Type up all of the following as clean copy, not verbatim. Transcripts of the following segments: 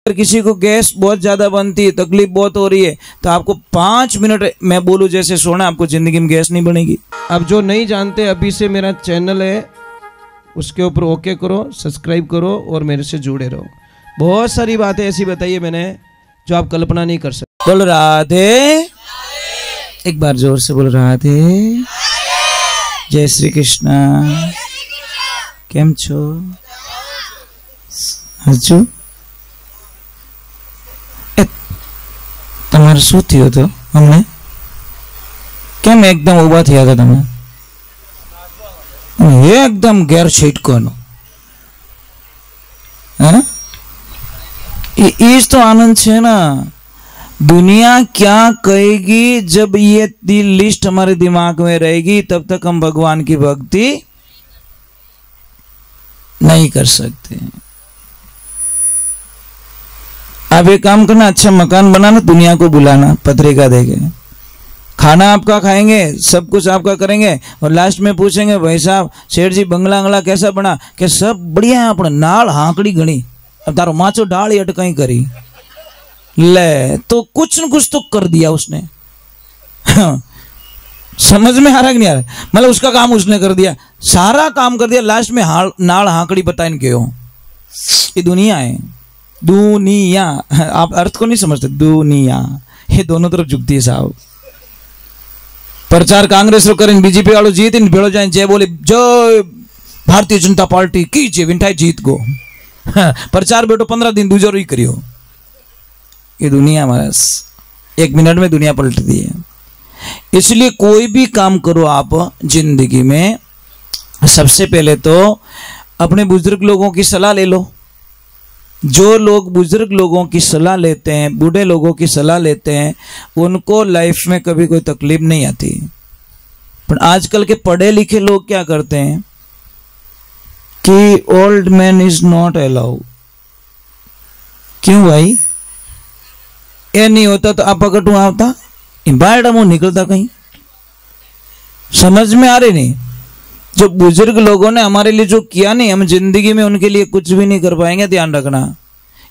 अगर किसी को गैस बहुत ज़्यादा बनती है, तकलीफ बहुत हो रही है, तो आपको 5 मिनट मैं बोलूँ जैसे सोना, आपको ज़िंदगी में गैस नहीं बनेगी। अब जो नहीं जानते, अभी से मेरा चैनल है उसके ऊपर ओके करो, सब्सक्राइब करो और मेरे से जुड़े रहो। बहुत सारी बातें ऐसी बताई है मैंने जो आप कल्पना नहीं कर सकते। बोल राधे, एक बार जोर से बोल राधे। जय श्री कृष्णा। केम छो हजू? તમારે શું થયું હતું? અમને કેમ એકદમ ઊભા થયા હતા તમે? एकदम गैर छिटकोनो। इस तो आनंद है ना। दुनिया क्या कहेगी जब ये लिस्ट हमारे दिमाग में रहेगी, तब तक हम भगवान की भक्ति नहीं कर सकते। आप एक काम करना, अच्छा मकान बनाना, दुनिया को बुलाना, पत्रिका देके, खाना आपका खाएंगे, सब कुछ आपका करेंगे, और लास्ट में पूछेंगे भाई साहब सेठ जी बंगला अंगला कैसा बना? कि सब बढ़िया है, अपने नाल हाकड़ी गणी, अब तारो माचो डाल ही अटकाई करी ले, तो कुछ न कुछ तो कर दिया उसने। समझ में आ रहा कि नहीं आ रहा? मतलब उसका काम उसने कर दिया, सारा काम कर दिया, लास्ट में नाल हाकड़ी बताए क्यों? ये दुनिया है, दुनिया। आप अर्थ को नहीं समझते, दुनिया ये दोनों तरफ झुकती है साहब। प्रचार कांग्रेस रो करें, बीजेपी वालों जीत इन भेड़ो जाए, जय बोले जय भारतीय जनता पार्टी की जय, विंटाई जीत गो। प्रचार बेटो 15 दिन दूजो ही करियो। ये दुनिया हमारा 1 मिनट में दुनिया पलटती है। इसलिए कोई भी काम करो आप जिंदगी में, सबसे पहले तो अपने बुजुर्ग लोगों की सलाह ले लो। जो लोग बुजुर्ग लोगों की सलाह लेते हैं, बूढ़े लोगों की सलाह लेते हैं, उनको लाइफ में कभी कोई तकलीफ नहीं आती। पर आजकल के पढ़े लिखे लोग क्या करते हैं कि old man is not allowed. क्यों भाई? ये नहीं होता तो आप पकड़ू आता, बाहर मुंह निकलता कहीं। समझ में आ रही नहीं? जो बुजुर्ग लोगों ने हमारे लिए जो किया नहीं, हम जिंदगी में उनके लिए कुछ भी नहीं कर पाएंगे। ध्यान रखना,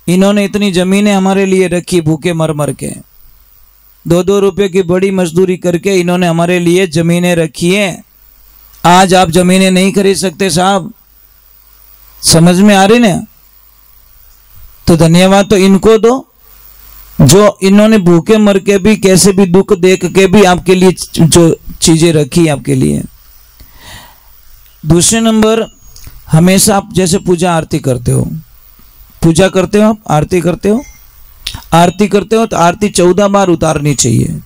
इन्होंने इतनी जमीनें हमारे लिए रखी, भूखे मर मर के, 2-2 रुपए की बड़ी मजदूरी करके इन्होंने हमारे लिए जमीनें रखी हैं। आज आप जमीनें नहीं खरीद सकते साहब। समझ में आ रही ना? तो धन्यवाद तो इनको दो जो इन्होंने भूखे मर के भी, कैसे भी दुख देख के भी आपके लिए जो चीजें रखी आपके लिए। दूसरे नंबर, हमेशा आप जैसे पूजा आरती करते हो, पूजा करते हो आप, आरती करते हो, आरती करते हो तो आरती 14 बार उतारनी चाहिए।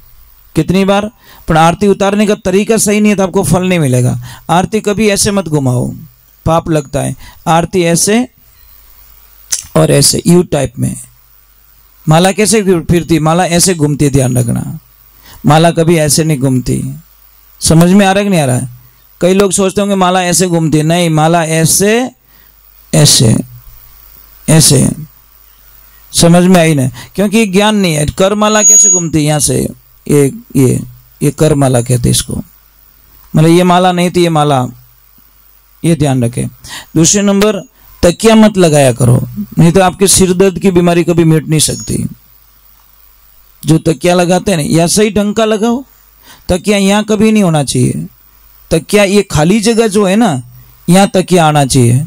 कितनी बार? पर आरती उतारने का तरीका सही नहीं है तो आपको फल नहीं मिलेगा। आरती कभी ऐसे मत घुमाओ, पाप लगता है। आरती ऐसे और ऐसे, यू टाइप में। माला कैसे फिरती? माला ऐसे घूमती है, ध्यान रखना। माला कभी ऐसे नहीं घूमती। समझ में आ रहा है कि नहीं आ रहा है? कई लोग सोचते होंगे माला ऐसे घूमती है, नहीं, माला ऐसे ऐसे ऐसे। समझ में आई ना? क्योंकि ज्ञान नहीं है। कर माला कैसे घूमती है? यहाँ से ये कर माला कहते इसको। मतलब ये माला नहीं थी, ये माला, ये ध्यान रखे। दूसरे नंबर, तकिया मत लगाया करो, नहीं तो आपके सिर दर्द की बीमारी कभी मिट नहीं सकती। जो तकिया लगाते हैं ना, या सही ढंग का लगाओ। तकिया यहाँ कभी नहीं होना चाहिए। तकिया ये खाली जगह जो है ना, यहाँ तकिया आना चाहिए।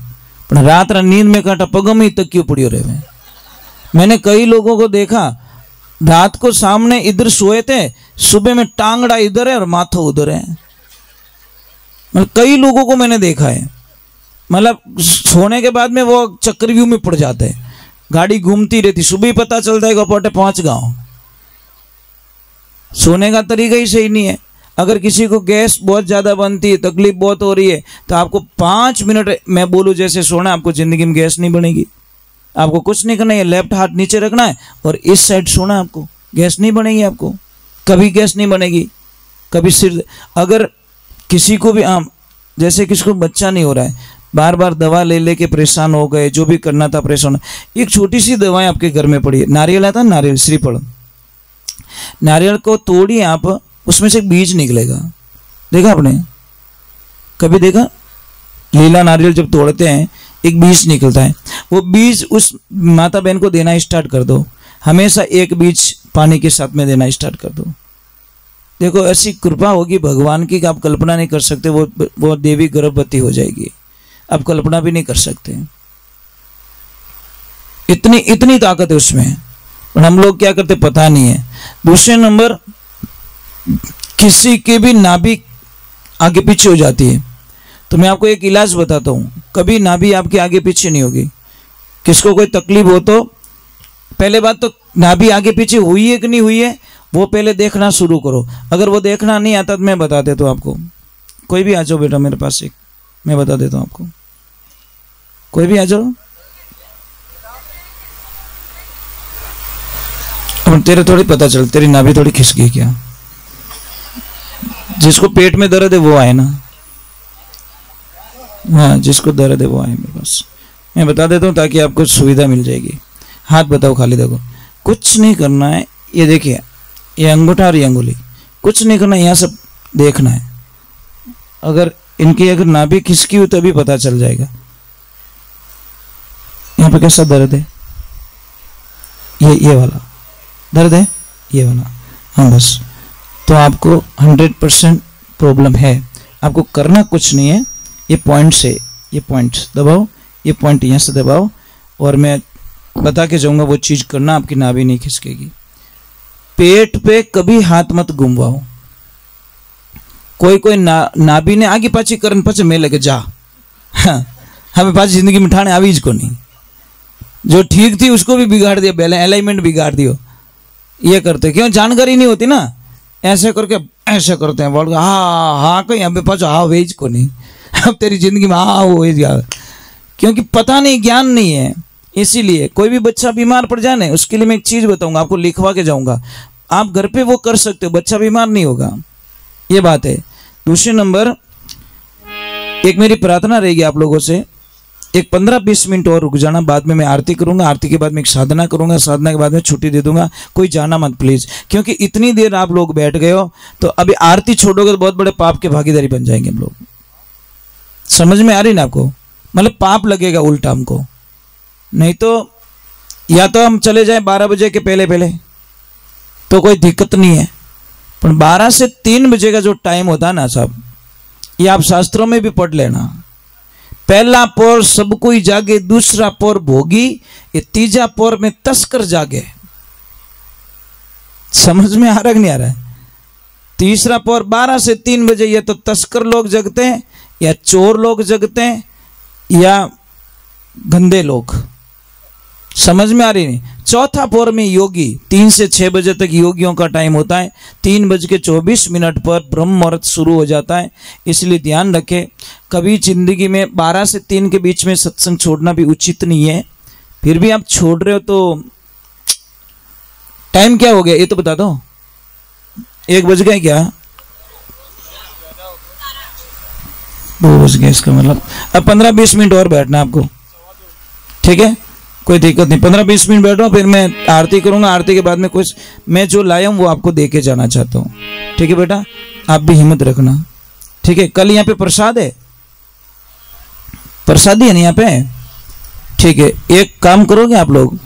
पर रात नींद में काटा पगम ही तकियो पड़ियो रहे। मैंने कई लोगों को देखा, रात को सामने इधर सोए थे, सुबह में टांगड़ा इधर है और माथा उधर है। मतलब कई लोगों को मैंने देखा है, मतलब सोने के बाद में वो चक्रव्यूह में पड़ जाते हैं। गाड़ी घूमती रहती, सुबह ही पता चलता है गोपोटे पहुंच गाँव। सोने का तरीका ही सही नहीं है। अगर किसी को गैस बहुत ज़्यादा बनती है, तकलीफ बहुत हो रही है, तो आपको 5 मिनट मैं बोलूँ जैसे सोना, आपको ज़िंदगी में गैस नहीं बनेगी। आपको कुछ नहीं करना है, लेफ्ट हाथ नीचे रखना है और इस साइड सोना, आपको गैस नहीं बनेगी। आपको कभी गैस नहीं बनेगी, कभी सिर। अगर किसी को भी जैसे किसी को बच्चा नहीं हो रहा है, बार बार दवा ले लेके परेशान हो गए, जो भी करना था परेशान, एक छोटी सी दवाएं आपके घर में पड़ी है। नारियल आता है, नारियल, श्रीफल, नारियल को तोड़िए आप, उसमें से एक बीज निकलेगा। देखा आपने? कभी देखा? लीला नारियल जब तोड़ते हैं एक बीज निकलता है, वो बीज उस माता बहन को देना स्टार्ट कर दो। हमेशा एक बीज पानी के साथ में देना स्टार्ट कर दो। देखो ऐसी कृपा होगी भगवान की कि आप कल्पना नहीं कर सकते। वो देवी गर्भवती हो जाएगी, आप कल्पना भी नहीं कर सकते। इतनी ताकत है उसमें, पर हम लोग क्या करते पता नहीं है। दूसरे नंबर, किसी की भी नाभि आगे पीछे हो जाती है, तो मैं आपको एक इलाज बताता हूँ। कभी नाभि आपके आगे पीछे नहीं होगी। किसको कोई तकलीफ हो तो पहले बात तो नाभि आगे पीछे हुई है कि नहीं हुई है वो पहले देखना शुरू करो। अगर वो देखना नहीं आता तो मैं बता देता हूँ आपको। कोई भी आ जाओ बेटा मेरे पास, एक मैं बता देता हूँ आपको। कोई भी आ जाओ। अब तेरे थोड़ी पता चल, तेरी नाभि थोड़ी खिसक गई क्या? जिसको पेट में दर्द है वो आए ना। हाँ, जिसको दर्द है वो आए मेरे पास। मैं बता देता हूँ ताकि आपको सुविधा मिल जाएगी। हाथ बताओ खाली, देखो कुछ नहीं करना है। ये देखिए, ये अंगूठा और ये अंगुली, कुछ नहीं करना है, यहाँ सब देखना है। अगर इनकी अगर नाभि खिसकी हुई तो अभी पता चल जाएगा। यहाँ पे कैसा दर्द है? ये वाला दर्द है, ये वाला। हाँ बस, तो आपको 100% प्रॉब्लम है। आपको करना कुछ नहीं है। ये पॉइंट से, ये पॉइंट दबाओ, ये पॉइंट यहाँ से दबाओ, और मैं बता के जाऊंगा वो चीज करना, आपकी नाभि नहीं खिसकेगी। पेट पे कभी हाथ मत घुमवाओ। कोई नाभि ने आगे पाछी करन पछे मैं लगे जा। हाँ, हमें पाछी जिंदगी में ठाणे आवीज को नहीं। जो ठीक थी उसको भी बिगाड़ दिया, पहले अलाइनमेंट बिगाड़ दियो। ये करते क्यों? जानकारी नहीं होती ना, ऐसे करके ऐसे करते हैं। बोल हाँ कहीं अभी पाछो हाँ वेज को नहीं। अब तेरी जिंदगी में हाँ वो वेज, क्योंकि पता नहीं, ज्ञान नहीं है। इसीलिए कोई भी बच्चा बीमार पड़ जाए ना, उसके लिए मैं एक चीज बताऊंगा, आपको लिखवा के जाऊंगा। आप घर पे वो कर सकते हो, बच्चा बीमार नहीं होगा। ये बात है। दूसरे नंबर, एक मेरी प्रार्थना रहेगी आप लोगों से, एक 15-20 मिनट और रुक जाना। बाद में मैं आरती करूंगा, आरती के बाद में एक साधना करूंगा, साधना के बाद में छुट्टी दे दूंगा। कोई जाना मत प्लीज, क्योंकि इतनी देर आप लोग बैठ गए हो तो अभी आरती छोड़ोगे तो बहुत बड़े पाप के भागीदारी बन जाएंगे हम लोग। समझ में आ रही ना आपको? मतलब पाप लगेगा उल्टा हमको। नहीं तो या तो हम चले जाए 12 बजे के पहले तो कोई दिक्कत नहीं है, पर 12 से 3 बजे का जो टाइम होता है ना साहब, ये आप शास्त्रों में भी पढ़ लेना। पहला पोर सब कोई जागे, दूसरा पोर भोगी, ये तीजा पोर में तस्कर जागे। समझ में आ रहा नहीं आ रहा है? तीसरा पोर 12 से 3 बजे, ये तो तस्कर लोग जगते हैं, या चोर लोग जगते हैं, या गंदे लोग। समझ में आ रही नहीं? चौथा पोर में योगी, 3 से 6 बजे तक योगियों का टाइम होता है। 3:24 पर ब्रह्म मुहूर्त शुरू हो जाता है। इसलिए ध्यान रखें, कभी जिंदगी में 12 से 3 के बीच में सत्संग छोड़ना भी उचित नहीं है। फिर भी आप छोड़ रहे हो तो टाइम क्या हो गया ये तो बता दो। 1 बज गए क्या? 2 बज गए। इसका मतलब अब 15-20 मिनट और बैठना आपको, ठीक है? कोई दिक्कत नहीं, 15-20 मिनट बैठो, फिर मैं आरती करूंगा। आरती के बाद में कुछ मैं जो लाया हूं वो आपको दे के जाना चाहता हूं, ठीक है बेटा? आप भी हिम्मत रखना, ठीक है? कल यहाँ पे प्रसाद है, प्रसादी है ना यहाँ पे, ठीक है? एक काम करोगे आप लोग,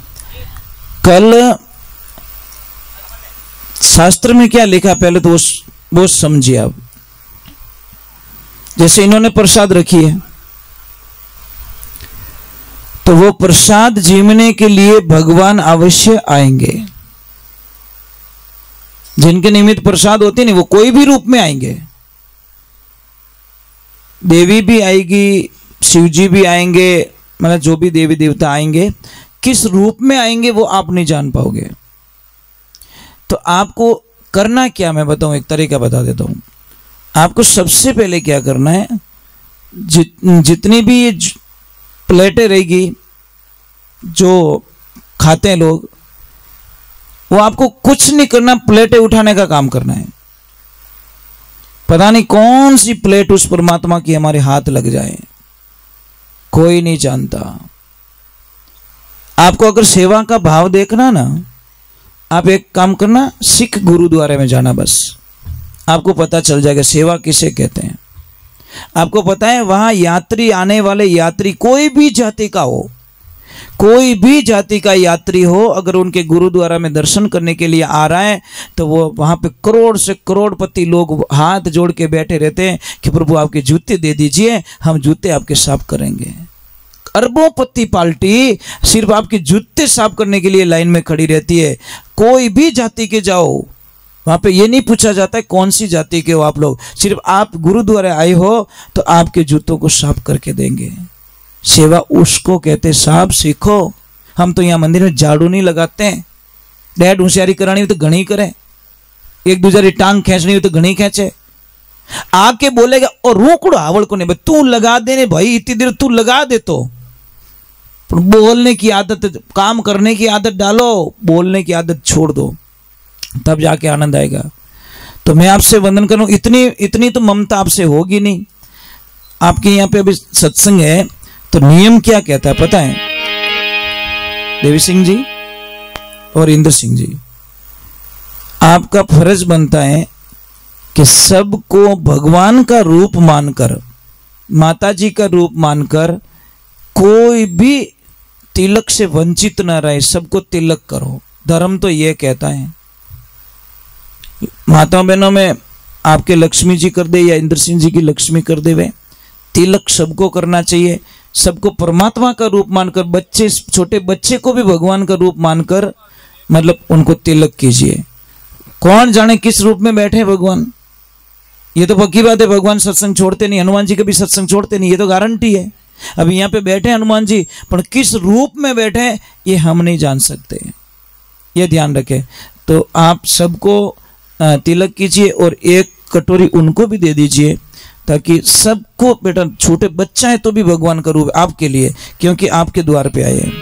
कल शास्त्र में क्या लिखा पहले तो वो समझिए आप। जैसे इन्होंने प्रसाद रखी है, तो वो प्रसाद जीवने के लिए भगवान अवश्य आएंगे। जिनके निमित्त प्रसाद होते नहीं वो कोई भी रूप में आएंगे। देवी भी आएगी, शिव जी भी आएंगे, मतलब जो भी देवी देवता आएंगे, किस रूप में आएंगे वो आप नहीं जान पाओगे। तो आपको करना क्या, मैं बताऊं, एक तरीका बता देता हूं। आपको सबसे पहले क्या करना है, जितनी भी ये प्लेटें रहेगी जो खाते हैं लोग, वो आपको कुछ नहीं करना, प्लेटें उठाने का काम करना है। पता नहीं कौन सी प्लेट उस परमात्मा की हमारे हाथ लग जाए, कोई नहीं जानता। आपको अगर सेवा का भाव देखना ना, आप एक काम करना, सिख गुरुद्वारे में जाना, बस आपको पता चल जाएगा सेवा किसे कहते हैं। आपको पता है वहां यात्री, आने वाले यात्री कोई भी जाति का हो, कोई भी जाति का यात्री हो, अगर उनके गुरुद्वारा में दर्शन करने के लिए आ रहा है तो वो वहां पे करोड़ से करोड़पति लोग हाथ जोड़ के बैठे रहते हैं कि प्रभु आपके जूते दे दीजिए, हम जूते आपके साफ करेंगे। अरबोंपति पार्टी सिर्फ आपके जूते साफ करने के लिए लाइन में खड़ी रहती है। कोई भी जाति के जाओ, वहां पे ये नहीं पूछा जाता है कौन सी जाति के हो आप लोग, सिर्फ आप गुरुद्वारे आए हो तो आपके जूतों को साफ करके देंगे। सेवा उसको कहते, साफ सीखो। हम तो यहाँ मंदिर में झाड़ू नहीं लगाते हैं। डैड होशियारी करानी हो तो घनी करे, एक दूसरी टांग खींचनी हो तो घनी खींचे। आके बोलेगा और रोकड़ो आवड़ को नहीं, तू लगा दे ने भाई, इतनी देर तू लगा दे तो। बोलने की आदत, काम करने की आदत डालो, बोलने की आदत छोड़ दो, तब जाके आनंद आएगा। तो मैं आपसे वंदन करूं, इतनी तो ममता आपसे होगी नहीं। आपके यहाँ पे अभी सत्संग है तो नियम क्या कहता है पता है? देवी सिंह जी और इंद्र सिंह जी, आपका फर्ज बनता है कि सबको भगवान का रूप मानकर, माता जी का रूप मानकर कोई भी तिलक से वंचित ना रहे, सबको तिलक करो। धर्म तो यह कहता है। माताओं बहनों में आपके लक्ष्मी जी कर दे या इंद्र सिंह जी की लक्ष्मी कर दे, वे तिलक सबको करना चाहिए। सबको परमात्मा का रूप मानकर, बच्चे, छोटे बच्चे को भी भगवान का रूप मानकर मतलब उनको तिलक कीजिए। कौन जाने किस रूप में बैठे भगवान, ये तो पक्की बात है। भगवान सत्संग छोड़ते नहीं, हनुमान जी कभी सत्संग छोड़ते नहीं, ये तो गारंटी है। अभी यहाँ पे बैठे हनुमान जी, पर किस रूप में बैठे ये हम नहीं जान सकते, ये ध्यान रखें। तो आप सबको तिलक कीजिए और एक कटोरी उनको भी दे दीजिए, ताकि सबको, बेटा छोटे बच्चा है तो भी भगवान का रूप आपके लिए, क्योंकि आपके द्वार पे आए हैं।